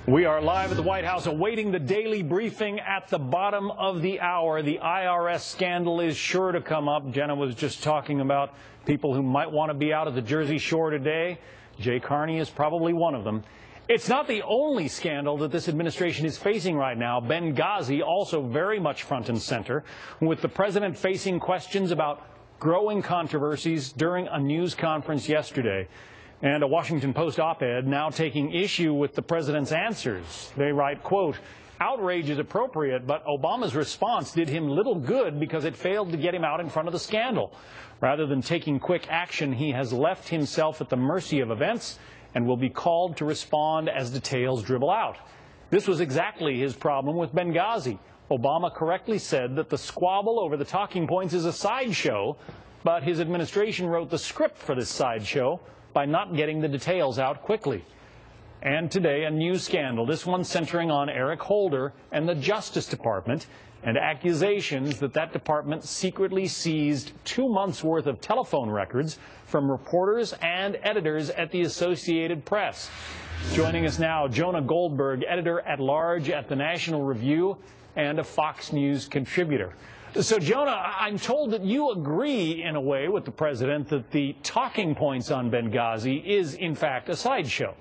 We are live at the White House awaiting the daily briefing at the bottom of the hour. The IRS scandal is sure to come up. Jenna was just talking about people who might want to be out at the Jersey Shore today. Jay Carney is probably one of them. It's not the only scandal that this administration is facing right now. Benghazi also very much front and center, with the president facing questions about growing controversies during a news conference yesterday. And a Washington Post op-ed now taking issue with the president's answers. They write, quote, "Outrage is appropriate, but Obama's response did him little good because it failed to get him out in front of the scandal. Rather than taking quick action, he has left himself at the mercy of events and will be called to respond as details dribble out." This was exactly his problem with Benghazi. Obama correctly said that the squabble over the talking points is a sideshow, but his administration wrote the script for this sideshow by not getting the details out quickly. And today, a new scandal, this one centering on Eric Holder and the Justice Department, and accusations that that department secretly seized 2 months' worth of telephone records from reporters and editors at the Associated Press. Joining us now, Jonah Goldberg, editor-at-large at the National Review and a Fox News contributor. So, Jonah, I'm told that you agree, in a way, with the president that the talking points on Benghazi is, in fact, a sideshow.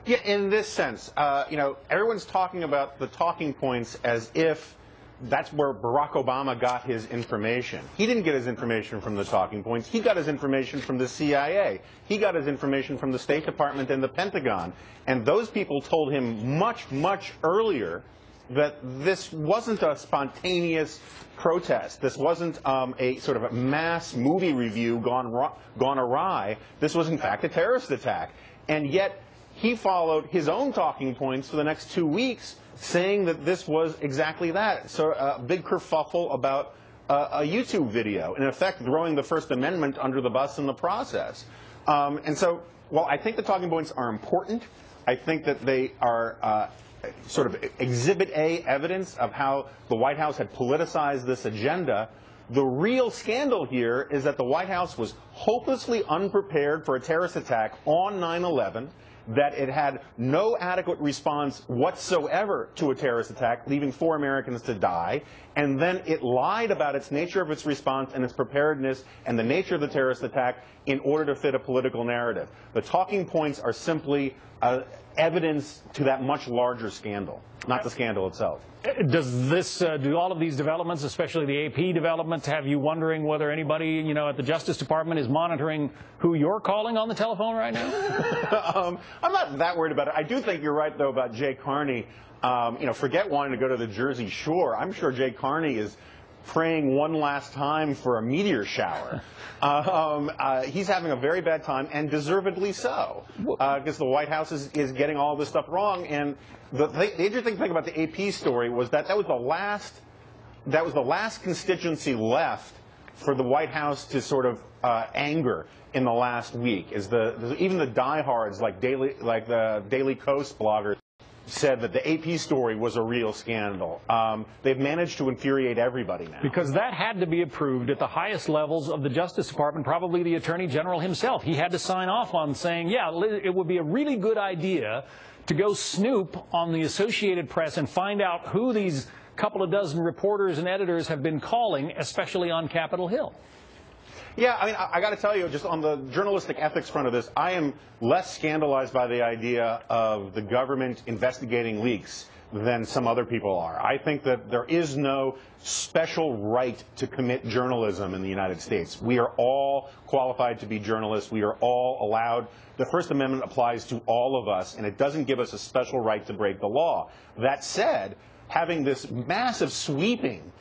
Yeah, in this sense, everyone's talking about the talking points as if that's where Barack Obama got his information. He didn't get his information from the talking points. He got his information from the CIA. He got his information from the State Department and the Pentagon. And those people told him much, much earlier that this wasn't a spontaneous protest. This wasn't a sort of a mass movie review gone awry. This was, in fact, a terrorist attack. And yet he followed his own talking points for the next 2 weeks, saying that this was exactly that. So a big kerfuffle about a YouTube video, in effect throwing the First Amendment under the bus in the process. And so, while I think the talking points are important, I think that they are sort of Exhibit A evidence of how the White House had politicized this agenda. The real scandal here is that the White House was hopelessly unprepared for a terrorist attack on 9/11, that it had no adequate response whatsoever to a terrorist attack, leaving 4 Americans to die, and then it lied about its nature of its response and its preparedness and the nature of the terrorist attack in order to fit a political narrative. The talking points are simply evidence to that much larger scandal, not the scandal itself. Does this, do all of these developments, especially the AP developments, have you wondering whether anybody, at the Justice Department is monitoring who you're calling on the telephone right now? I'm not that worried about it. I do think you're right, though, about Jay Carney. Forget wanting to go to the Jersey Shore. I'm sure Jay Carney is praying one last time for a meteor shower. He's having a very bad time, and deservedly so, because the White House is getting all this stuff wrong. And the interesting thing about the AP story was that that was the last constituency left for the White House to sort of anger in the last week. Even the diehards like the Daily Coast bloggers said that the AP story was a real scandal. They've managed to infuriate everybody now. Because that had to be approved at the highest levels of the Justice Department, probably the Attorney General himself. He had to sign off on saying, yeah, it would be a really good idea to go snoop on the Associated Press and find out who these couple of dozen reporters and editors have been calling, especially on Capitol Hill. Yeah, I mean, I got to tell you, just on the journalistic ethics front of this, I am less scandalized by the idea of the government investigating leaks than some other people are. I think that there is no special right to commit journalism in the United States. We are all qualified to be journalists. We are all allowed. The First Amendment applies to all of us, and it doesn't give us a special right to break the law. That said, having this massive sweeping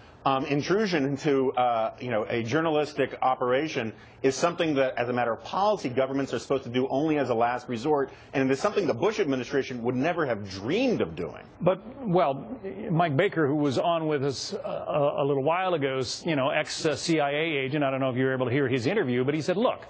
intrusion into a journalistic operation is something that, as a matter of policy, governments are supposed to do only as a last resort, and it is something the Bush administration would never have dreamed of doing. But, well, Mike Baker, who was on with us a little while ago, ex-CIA agent, I don't know if you were able to hear his interview, but he said, look,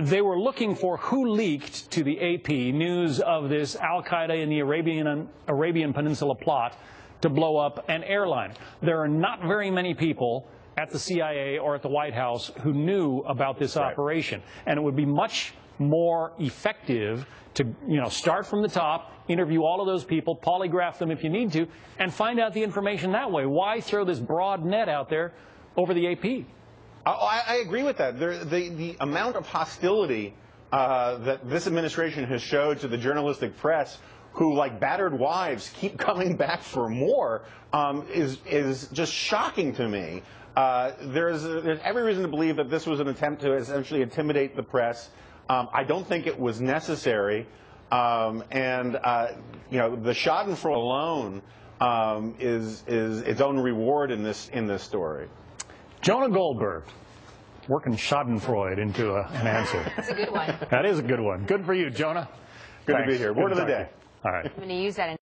they were looking for who leaked to the AP news of this al-Qaeda in the Arabian Peninsula plot to blow up an airline. There are not very many people at the CIA or at the White House who knew about this operation. And it would be much more effective to, start from the top, interview all of those people, polygraph them if you need to, and find out the information that way? Why throw this broad net out there over the AP? I agree with that. The amount of hostility that this administration has showed to the journalistic press, who, like battered wives, keep coming back for more, is just shocking to me. There's every reason to believe that this was an attempt to essentially intimidate the press. I don't think it was necessary, and the Schadenfreude alone is its own reward in this story. Jonah Goldberg, working Schadenfreude into an answer. That's a good one. That is a good one. Good for you, Jonah. Good to be here. Word of the day. All right. I'm going to use that in